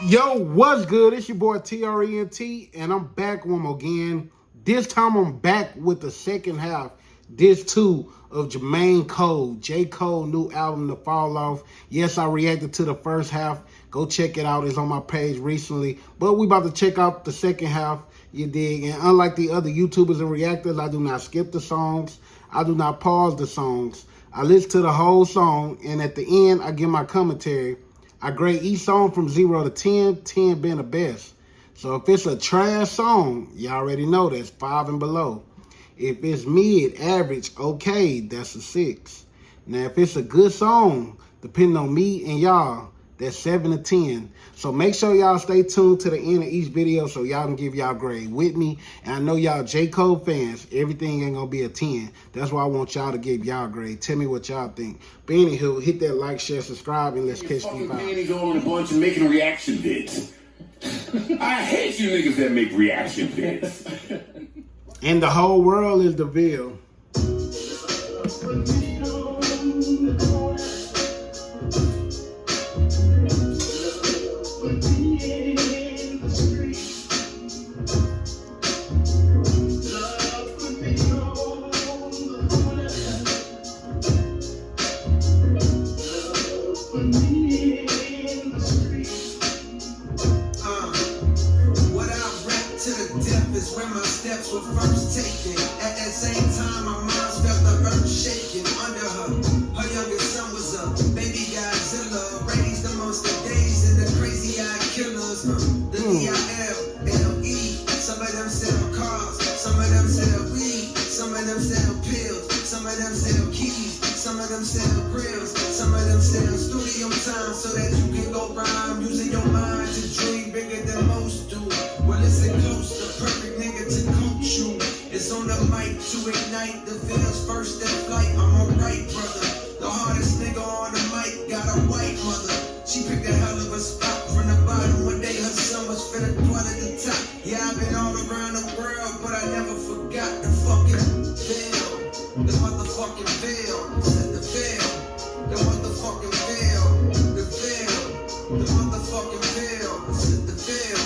Yo, what's good? It's your boy TRENT, and I'm back one more again. This time I'm back with the second half, disc 2 of Jermaine Cole, J. Cole new album, The Fall Off. Yes, I reacted to the first half. Go check it out. It's on my page recently. But we about to check out the second half, you dig? And unlike the other YouTubers and reactors, I do not skip the songs. I do not pause the songs. I listen to the whole song, and at the end, I give my commentary. I grade each song from 0 to 10, 10 being the best. So if it's a trash song, you already know that's 5 and below. If it's mid, average, okay, that's a 6. Now, if it's a good song, depending on me and y'all, that's 7 to 10. So make sure y'all stay tuned to the end of each video so y'all can give y'all grade with me. And I know y'all J. Cole fans, everything ain't gonna be a 10. That's why I want y'all to give y'all grade. Tell me what y'all think. But anywho, hit that like, share, subscribe, and let's catch these vibes. Panties all in a bunch and making reaction vids. I hate you niggas that make reaction vids. And the whole world is the Ville. Is where my steps were first taken. At that same time, my mom felt the earth shaking under her. Her youngest son was a baby Godzilla, raised amongst the days and the crazy-eyed killers. The EILLE, some of them sell cars, some of them sell weed, some of them sell pills, some of them sell keys, some of them sell grills, some of them sell studio time so that you can go rhyme using your mind to dream bigger than most do. Well, listen close, the perfect nigga to coach you is on the mic to ignite the Ville's first in flight. I'm alright, brother. The hardest nigga on the mic got a white mother. She picked a hell of a spot from the bottom. One day her son was finna dwell at the top. Yeah, I've been all around the world, but I never forgot the fucking Ville. The motherfucking Ville. Said the Ville. The motherfucking Ville. The Ville. The motherfucking Ville. Said the Ville.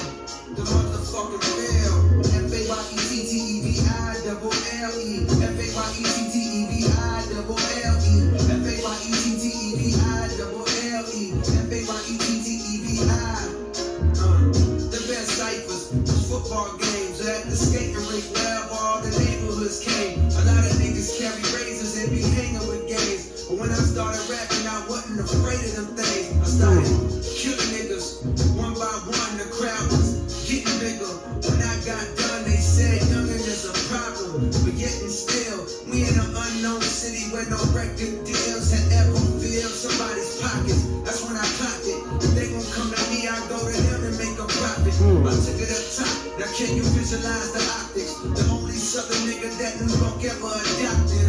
The motherfucking Ville. F-A-Y-E-T-T-E-V-I-double-L-E. F-A-Y-E-T-T-E-V-I-double-L-E. F-A-Y-E-T-T-E-V-I-double-L-E. F-A-Y-E-T-T-E-V-I. The best ciphers was football games at the skating rink where all the neighborhoods came. A lot of niggas carry razors and be hanging with gangs. But when I started rapping, I wasn't afraid of them things. I started killing niggas one by one. The crowd was getting bigger. When I got done, they said youngin' is a problem. But yet and still, we in an unknown city where no record deals had ever filled somebody's pockets. That's when I clocked it. If they gon' come to me, I go to them and make a profit. I took it up top. Now can you visualize the optics? The only southern nigga that New York ever adopted.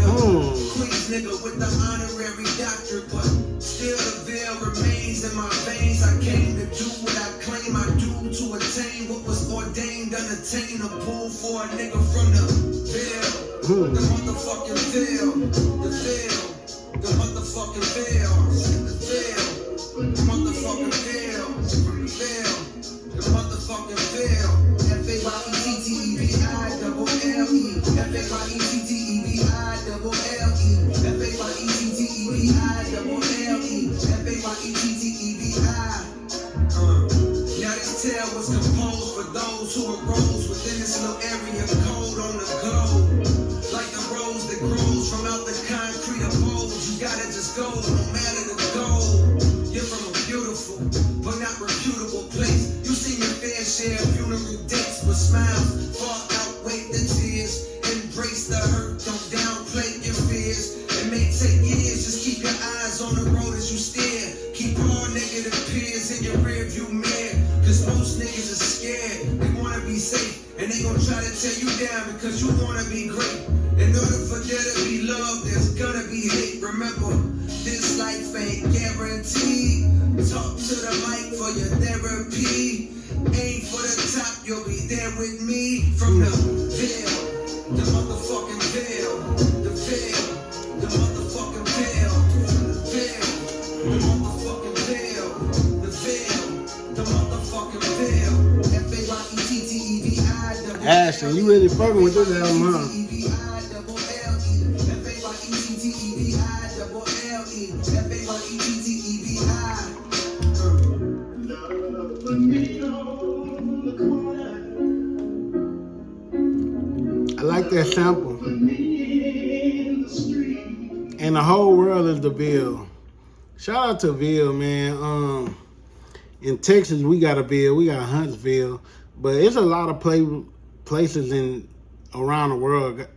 Queens nigga with the honorary doctorate, but still the Ville remains in my veins. I came to do what I claim I do to attain what was ordained, unattainable for a nigga from the Ville. The motherfucking Ville. The Ville. The motherfucking Ville. The Ville. The motherfucking Ville. The Ville. The motherfucking Ville. F-A-Y-E-T-T-E-V-I-double-L-E. F-A-Y-E-T-T-E-V-I-double-L-E. F-A-Y-E-T-T-E-V-I-double-L-E. F-A-Y-E-T-T-E-V-I. Now this tale was composed for those who arose within this little area code on the globe. Like the rose that grows from out the concrete abodes. You gotta just go, no matter the goal. You're from a beautiful, but not reputable place. You seen your fair share of funeral dates, but smiles far outweigh the tears. Embrace the hurt, don't downplay your fears. It may take years, just keep your eyes on the road as you steer. Keep all negative peers in your rearview mirror. Cause most niggas are scared, they wanna be safe. And they gon' try to tear you down because you wanna be great. In order for there to be love, there's gonna be hate. Remember, this life ain't guaranteed. Talk to the mic for your therapy. Aim for the top, you'll be there with me. From the Ville, the motherfucking Ville. The Ville, the motherfucking Ville. The Ville, the motherfucking Ville. The Ville, the motherfucking Ashton, you really fucking with this album, huh? I like that sample. And the whole world is the Ville. Shout out to Ville, man. In Texas, we got a Ville. We got Huntsville. But it's a lot of places around the world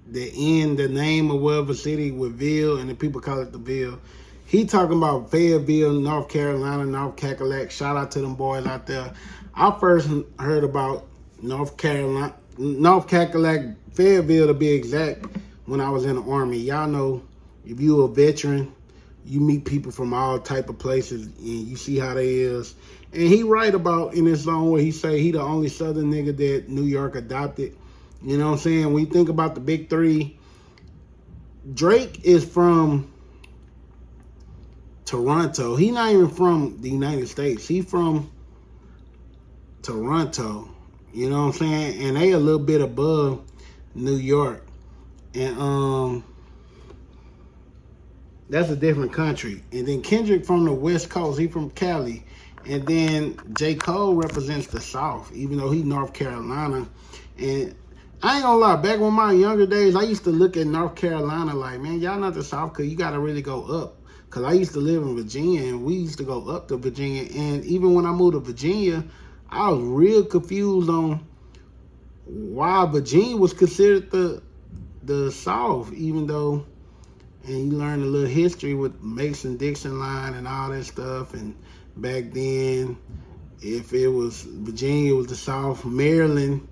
that end the name of whatever city with Ville, and the people call it the Ville. He talking about Fayetteville, North Carolina, North Cackalack. Shout out to them boys out there. I first heard about North Cackalack, Fayetteville to be exact, when I was in the Army. Y'all know, if you a veteran, you meet people from all type of places and you see how they is. And he write about in his song where he say he the only Southern nigga that New York adopted. You know what I'm saying? When you think about the big three, Drake is from Toronto. He not even from the United States. He from Toronto. You know what I'm saying? And they a little bit above New York. And that's a different country. And then Kendrick from the West Coast. He from Cali. And then J. Cole represents the South, even though he North Carolina. And I ain't gonna lie, back in my younger days, I used to look at North Carolina like, man, y'all not the South, because you got to really go up. Because I used to live in Virginia, and we used to go up to Virginia. And even when I moved to Virginia, I was real confused on why Virginia was considered the South, even though, and you learn a little history with Mason-Dixon line and all that stuff. And back then, if it was Virginia was the South, Maryland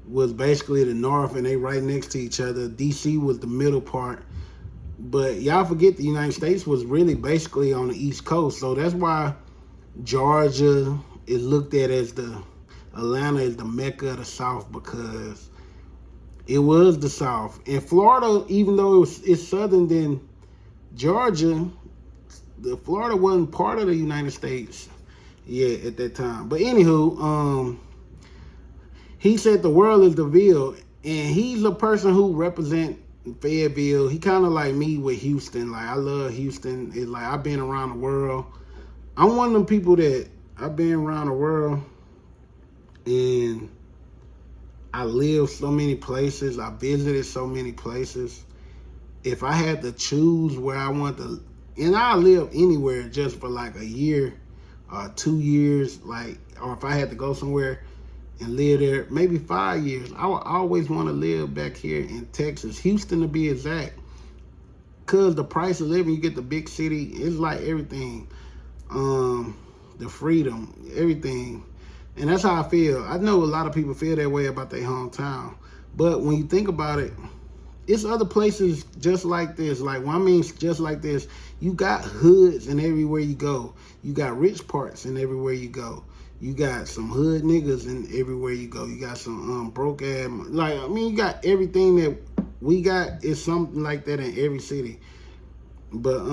was basically the North, and they right next to each other. DC was the middle part. But y'all forget the United States was really basically on the East Coast. So that's why Georgia is looked at as Atlanta is the Mecca of the South, because it was the South. And Florida, even though it's southern than Georgia, the Florida wasn't part of the United States yet at that time. But anywho, he said the world is the Ville, and he's a person who represent Fayetteville. He kind of like me with Houston. Like, I love Houston. It's like I've been around the world. I'm one of them people that I've been around the world, and I lived so many places. I visited so many places. If I had to choose where I want to, and I live anywhere just for like a year or 2 years, like, or if I had to go somewhere and live there maybe 5 years, I would always want to live back here in Texas, Houston to be exact, because the price of living, you get the big city, it's like everything, the freedom, everything. And that's how I feel. I know a lot of people feel that way about their hometown, but when you think about it, it's other places just like this. Like, when I mean just like this, you got hoods in everywhere you go. You got rich parts in everywhere you go. You got some hood niggas in everywhere you go. You got some broke ass, like, I mean, you got everything that we got is something like that in every city. But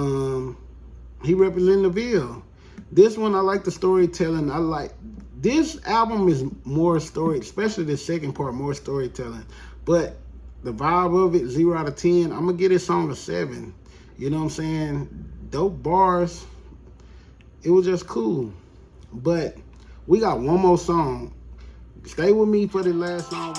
he represented the Ville. This one, I like the storytelling. I like, this album is more story, especially the second part, more storytelling. But the vibe of it, 0 out of 10, I'm gonna give this song a 7. You know what I'm saying? Dope bars. It was just cool. But we got one more song. Stay with me for the last song.